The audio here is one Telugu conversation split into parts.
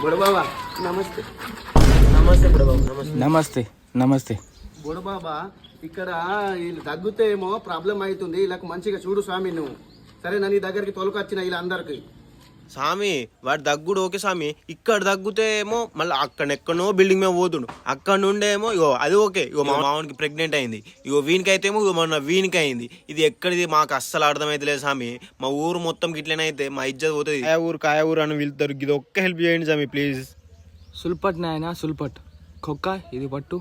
బుడబాబా నమస్తే. నమస్తే బుడబాబు. నమస్తే. నమస్తే నమస్తే. బుడబాబా ఇక్కడ వీళ్ళు తగ్గితే ఏమో ప్రాబ్లం అవుతుంది. వీళ్ళకి మంచిగా చూడు స్వామి నువ్వు. సరే నీ దగ్గరికి తొలకొచ్చిన వీళ్ళందరికి. స్వామి వాడు దగ్గుడు ఓకే స్వామి. ఇక్కడ దగ్గుతే ఏమో మళ్ళీ అక్కడెక్కడనో బిల్డింగ్ మీద పోతుండు. అక్కడ నుండేమో ఇగో అది ఓకే. ఇగో మా మామూనికి ప్రెగ్నెంట్ అయింది. ఇగో వీనికైతే ఏమో ఇగో మొన్న వీనికి అయింది. ఇది ఎక్కడిది మాకు అస్సలు అర్థమైతలేదు స్వామి. మా ఊరు మొత్తం గిట్లనైతే మా ఇజ్జత్ పోతుంది. కాయ ఊరు అని వెళ్తారు. ఇది ఒక్క హెల్ప్ చేయండి స్వామి ప్లీజ్. సుల్పట్ నాయన సుల్పట్. కుక్క ఇది పట్టు.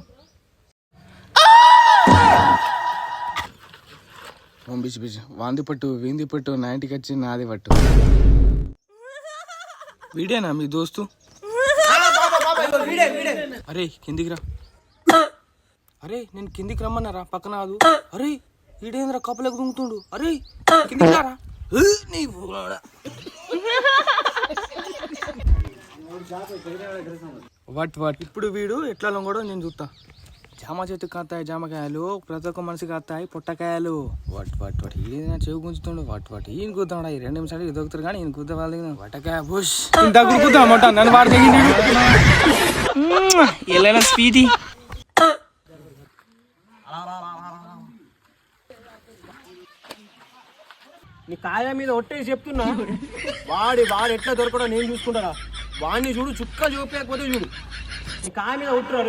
బిచి బిచి వాంది పట్టు వీంది పట్టు 90కి వచ్చి నాది పట్టు. వీడేనా మీ దోస్తు? అరే కిందికి రా. అరే నేను కిందికి రమ్మన్నారా పక్కన కాదు. అరే వీడేంద్రా కప్పలకు దుంగుతుండు. అరే కిందికి రారా. నీ వాట్ వాట్ ఇప్పుడు వీడు ఎట్లా లొంగడో నేను చూస్తా. జామ చెట్టుకు కాస్తాయి జామకాయలు, ప్రతి ఒక్క మనిషికి కాస్తాయి పొట్టకాయలు. వాట్ వాట్ వాట్ ఈయన చెవి గుంజుతుండు. వాట్ వాట్ ఈయన కూతాడు. ఈ 2 నిమిషాలు ఇది దొరుకుతారు కానీ ఈయన కూత వాళ్ళు వటకాయ బుష్ దగ్గర కూతామట నన్ను వాడు ఎలా స్పీది. నీ కాయ మీద ఒట్టేసి చెప్తున్నా. వాడు ఎట్లా దొరకడో నేను చూసుకుంటారా. వాడిని చూడు చుక్క చూపలేకపోతే చూడు. నీ కాయ మీద ఒట్టురా.